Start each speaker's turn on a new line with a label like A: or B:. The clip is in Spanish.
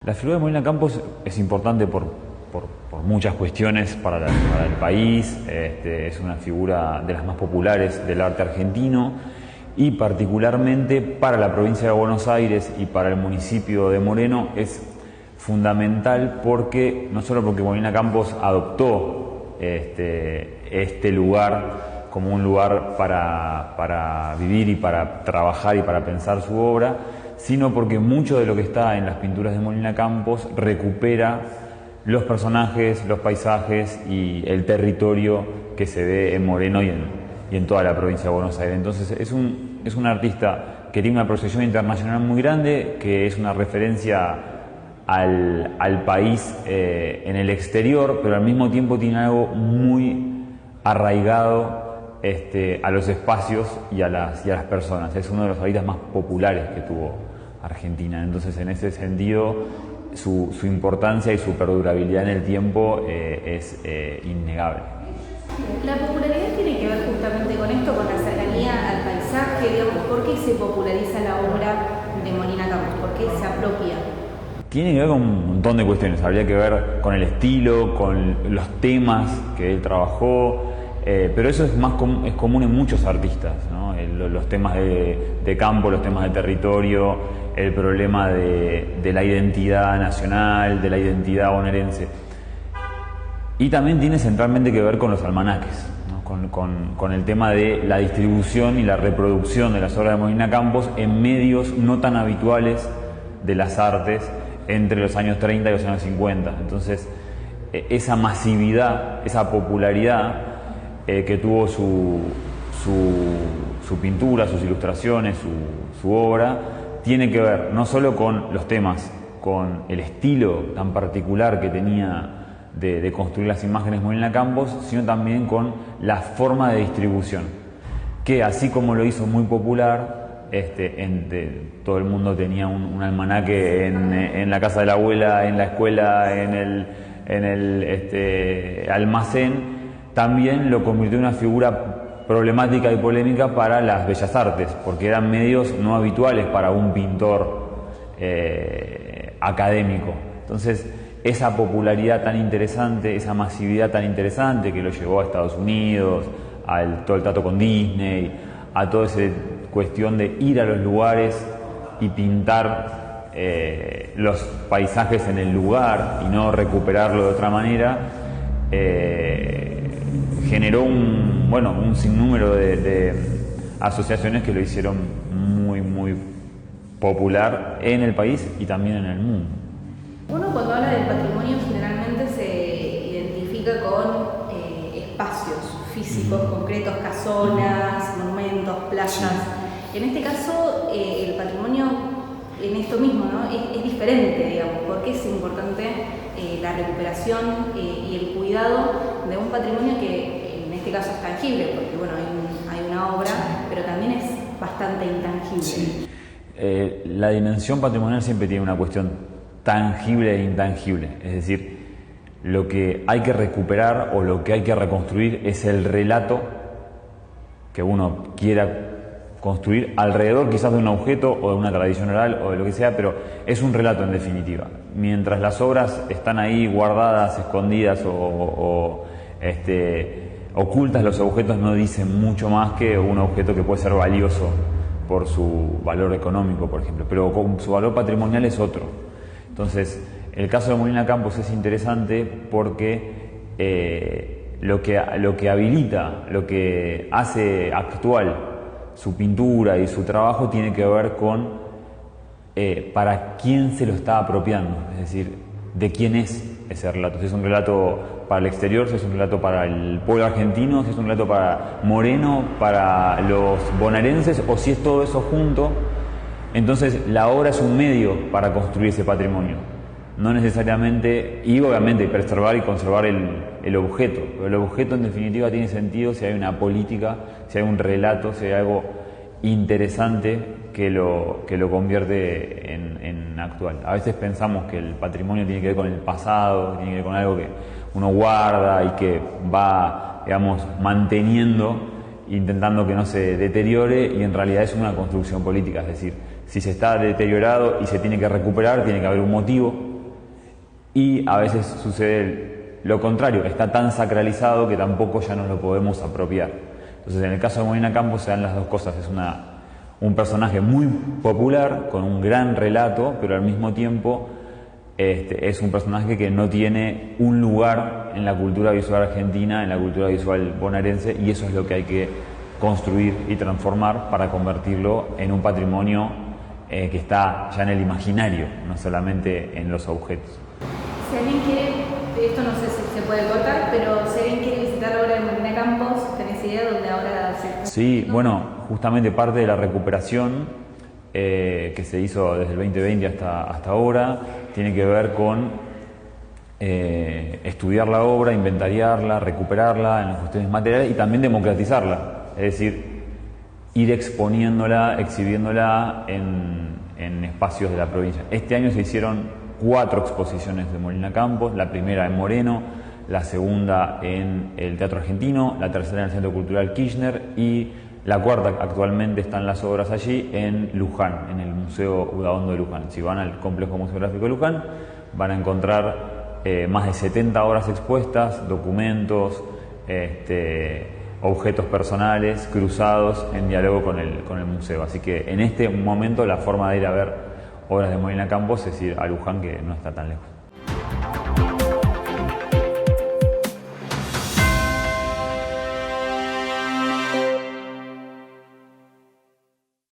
A: La figura de Molina Campos es importante por muchas cuestiones para el país. Es una figura de las más populares del arte argentino y particularmente para la provincia de Buenos Aires y para el municipio de Moreno es fundamental porque, no solo porque Molina Campos adoptó este lugar como un lugar para vivir y para trabajar y para pensar su obra, sino porque mucho de lo que está en las pinturas de Molina Campos recupera los personajes, los paisajes y el territorio que se ve en Moreno y en toda la provincia de Buenos Aires. Entonces es un artista que tiene una proyección internacional muy grande, que es una referencia al país en el exterior, pero al mismo tiempo tiene algo muy arraigado a los espacios y a las personas. Es uno de los artistas más populares que tuvo Argentina. Entonces, en ese sentido, su importancia y su perdurabilidad en el tiempo es innegable.
B: La popularidad tiene que ver justamente con esto, con la cercanía al paisaje, digamos. ¿Por qué se populariza la obra de Molina Campos? ¿Por qué se apropia?
A: Tiene que ver con un montón de cuestiones. Habría que ver con el estilo, con los temas que él trabajó, pero eso es común en muchos artistas, ¿no? Los temas de campo, los temas de territorio, el problema de la identidad nacional, de la identidad bonaerense. Y también tiene centralmente que ver con los almanaques, ¿no? con el tema de la distribución y la reproducción de las obras de Molina Campos en medios no tan habituales de las artes entre los años 30 y los años 50. Entonces, esa masividad, esa popularidad que tuvo su pintura, sus ilustraciones, su obra, tiene que ver no solo con los temas, con el estilo tan particular que tenía de construir las imágenes Molina Campos, sino también con la forma de distribución, que así como lo hizo muy popular, todo el mundo tenía un almanaque en la casa de la abuela, en la escuela, en el almacén, también lo convirtió en una figura problemática y polémica para las bellas artes, porque eran medios no habituales para un pintor académico. Entonces, esa popularidad tan interesante, esa masividad tan interesante que lo llevó a Estados Unidos, todo el trato con Disney, a toda esa cuestión de ir a los lugares y pintar los paisajes en el lugar y no recuperarlo de otra manera, generó un sinnúmero de asociaciones que lo hicieron muy, muy popular en el país y también en el mundo.
B: Uno cuando habla del patrimonio generalmente se identifica con espacios físicos, concretos, casonas, monumentos, playas. En este caso, el patrimonio en esto mismo, ¿no? es diferente, digamos, porque es importante la recuperación y el cuidado de un patrimonio que en este caso es tangible, porque bueno, hay una obra, pero también es bastante intangible.
A: Sí. La dimensión patrimonial siempre tiene una cuestión tangible e intangible, es decir, lo que hay que recuperar o lo que hay que reconstruir es el relato que uno quiera construir alrededor quizás de un objeto o de una tradición oral o de lo que sea, pero es un relato en definitiva. Mientras las obras están ahí guardadas, escondidas o ocultas, los objetos no dicen mucho más que un objeto que puede ser valioso por su valor económico, por ejemplo, pero con su valor patrimonial es otro. Entonces, el caso de Molina Campos es interesante porque lo que habilita, lo que hace actual su pintura y su trabajo tiene que ver con para quién se lo está apropiando, es decir, de quién es ese relato. Si es un relato para el exterior, si es un relato para el pueblo argentino, si es un relato para Moreno, para los bonaerenses, o si es todo eso junto. Entonces la obra es un medio para construir ese patrimonio, no necesariamente, y obviamente preservar y conservar el objeto, pero el objeto en definitiva tiene sentido si hay una política, si hay un relato, si hay algo interesante que lo convierte en actual. A veces pensamos que el patrimonio tiene que ver con el pasado, tiene que ver con algo que uno guarda y que va, digamos, manteniendo, intentando que no se deteriore, y en realidad es una construcción política, es decir, si se está deteriorado y se tiene que recuperar, tiene que haber un motivo, y a veces sucede lo contrario, está tan sacralizado que tampoco ya nos lo podemos apropiar. Entonces en el caso de Molina Campos se dan las dos cosas, es un personaje muy popular, con un gran relato, pero al mismo tiempo es un personaje que no tiene un lugar en la cultura visual argentina, en la cultura visual bonaerense, y eso es lo que hay que construir y transformar para convertirlo en un patrimonio que está ya en el imaginario, no solamente en los objetos.
B: Si alguien quiere, esto no sé si se puede cortar, pero si alguien quiere visitar la obra de Molina Campos, ¿tenés idea dónde ahora se está?
A: Sí, bueno, justamente parte de la recuperación que se hizo desde el 2020 hasta ahora tiene que ver con estudiar la obra, inventariarla, recuperarla en las cuestiones materiales y también democratizarla, es decir, ir exponiéndola, exhibiéndola en espacios de la provincia. Este año se hicieron 4 exposiciones de Molina Campos, la primera en Moreno, la segunda en el Teatro Argentino, la tercera en el Centro Cultural Kirchner y la cuarta actualmente están las obras allí en Luján, en el Museo Udaondo de Luján. Si van al Complejo Museográfico de Luján van a encontrar más de 70 obras expuestas, documentos, objetos personales, cruzados en diálogo con el museo. Así que en este momento la forma de ir a ver obras de Molina Campos es ir a Luján, que no está tan lejos.